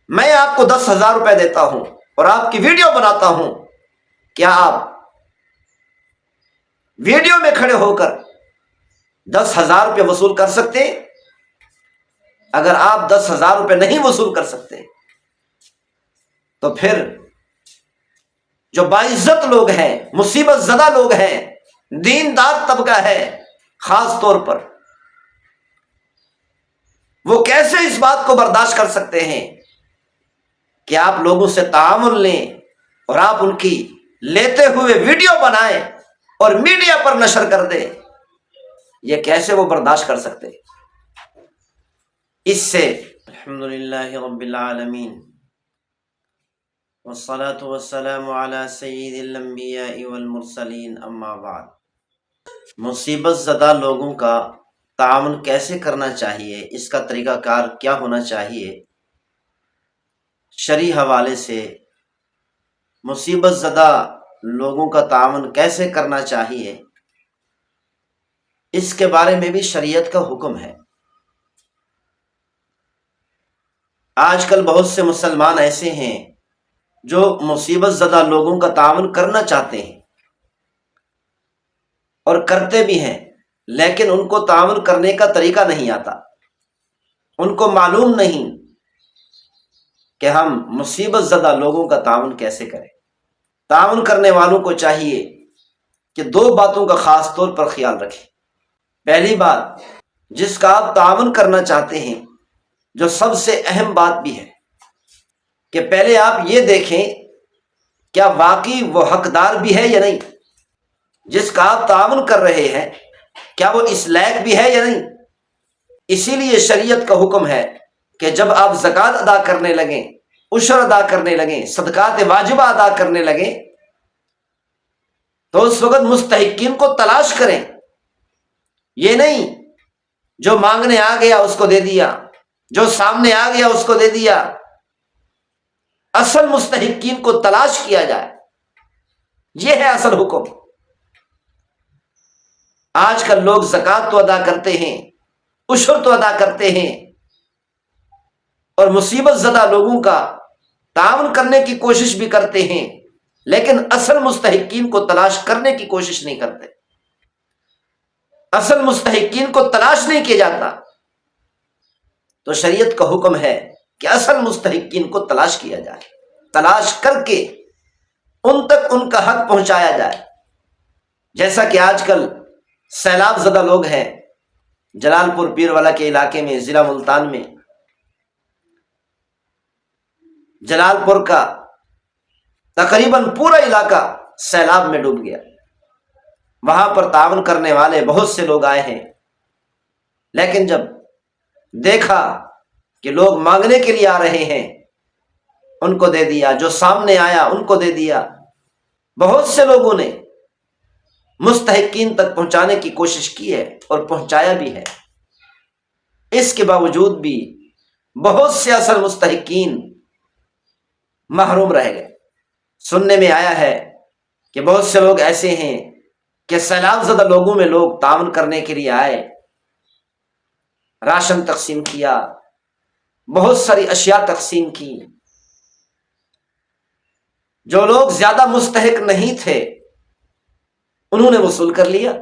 میں آپ کو 10,000 روپے دیتا ہوں اور آپ کی ویڈیو بناتا ہوں، کیا آپ ویڈیو میں کھڑے ہو کر 10,000 روپے وصول کر سکتے؟ اگر آپ 10,000 روپے نہیں وصول کر سکتے تو پھر جو باعزت لوگ ہیں، مصیبت زدہ لوگ ہیں، دیندار طبقہ ہے خاص طور پر، وہ کیسے اس بات کو برداشت کر سکتے ہیں کہ آپ لوگوں سے تعاون لیں اور آپ ان کی لیتے ہوئے ویڈیو بنائیں اور میڈیا پر نشر کر دیں؟ یہ کیسے وہ برداشت کر سکتے؟ اس سے الحمدللہ رب العالمین والصلاة والسلام علی سید الانبیاء والمرسلین، اما بعد۔ مصیبت زدہ لوگوں کا تعاون کیسے کرنا چاہیے، اس کا طریقہ کار کیا ہونا چاہیے، شرعی حوالے سے مصیبت زدہ لوگوں کا تعاون کیسے کرنا چاہیے، اس کے بارے میں بھی شریعت کا حکم ہے۔ آج کل بہت سے مسلمان ایسے ہیں جو مصیبت زدہ لوگوں کا تعاون کرنا چاہتے ہیں اور کرتے بھی ہیں، لیکن ان کو تعاون کرنے کا طریقہ نہیں آتا، ان کو معلوم نہیں کہ ہم مصیبت زدہ لوگوں کا تعاون کیسے کریں۔ تعاون کرنے والوں کو چاہیے کہ دو باتوں کا خاص طور پر خیال رکھیں۔ پہلی بات، جس کا آپ تعاون کرنا چاہتے ہیں، جو سب سے اہم بات بھی ہے، کہ پہلے آپ یہ دیکھیں کیا واقعی وہ حقدار بھی ہے یا نہیں۔ جس کا آپ تعاون کر رہے ہیں کیا وہ اس لائق بھی ہے یا نہیں۔ اسی لیے شریعت کا حکم ہے کہ جب آپ زکوٰۃ ادا کرنے لگیں، عشر ادا کرنے لگیں، صدقات واجبہ ادا کرنے لگیں، تو اس وقت مستحقین کو تلاش کریں۔ یہ نہیں جو مانگنے آ گیا اس کو دے دیا، جو سامنے آ گیا اس کو دے دیا۔ اصل مستحقین کو تلاش کیا جائے، یہ ہے اصل حکم۔ آج کل لوگ زکوٰۃ تو ادا کرتے ہیں، عشر تو ادا کرتے ہیں، اور مصیبت زدہ لوگوں کا تعاون کرنے کی کوشش بھی کرتے ہیں، لیکن اصل مستحقین کو تلاش کرنے کی کوشش نہیں کرتے۔ اصل مستحقین کو تلاش نہیں کیا جاتا، تو شریعت کا حکم ہے کہ اصل مستحقین کو تلاش کیا جائے، تلاش کر کے ان تک ان کا حق پہنچایا جائے۔ جیسا کہ آج کل سیلاب زدہ لوگ ہیں، جلال پور پیر والا کے علاقے میں، ضلع ملتان میں، جلال پور کا تقریباً پورا علاقہ سیلاب میں ڈوب گیا۔ وہاں پر تعاون کرنے والے بہت سے لوگ آئے ہیں، لیکن جب دیکھا کہ لوگ مانگنے کے لیے آ رہے ہیں، ان کو دے دیا، جو سامنے آیا ان کو دے دیا۔ بہت سے لوگوں نے مستحقین تک پہنچانے کی کوشش کی ہے اور پہنچایا بھی ہے، اس کے باوجود بھی بہت سے اصل مستحقین محروم رہ گئے۔ سننے میں آیا ہے کہ بہت سے لوگ ایسے ہیں کہ سیلاب زدہ لوگوں میں لوگ تعاون کرنے کے لیے آئے، راشن تقسیم کیا، بہت ساری اشیاء تقسیم کی۔ جو لوگ زیادہ مستحق نہیں تھے انہوں نے وصول کر لیا،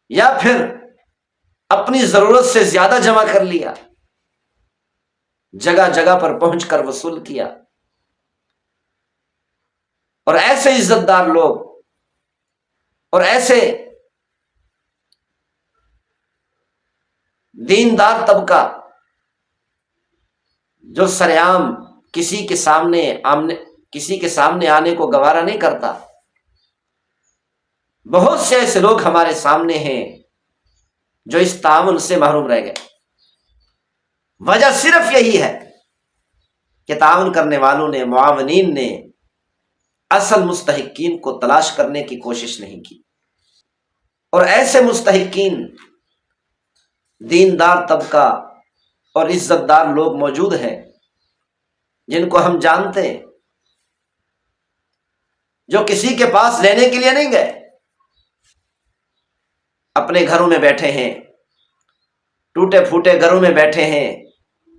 یا پھر اپنی ضرورت سے زیادہ جمع کر لیا، جگہ جگہ پر پہنچ کر وصول کیا۔ اور ایسے عزت دار لوگ اور ایسے دیندار طبقہ جو سرعام کسی کے سامنے آنے کو گوارا نہیں کرتا، بہت سے ایسے لوگ ہمارے سامنے ہیں جو اس تعاون سے محروم رہ گئے۔ وجہ صرف یہی ہے کہ تعاون کرنے والوں نے، معاونین نے اصل مستحقین کو تلاش کرنے کی کوشش نہیں کی۔ اور ایسے مستحقین، دیندار طبقہ اور عزت دار لوگ موجود ہیں جن کو ہم جانتے ہیں، جو کسی کے پاس لینے کے لیے نہیں گئے، اپنے گھروں میں بیٹھے ہیں، ٹوٹے پھوٹے گھروں میں بیٹھے ہیں،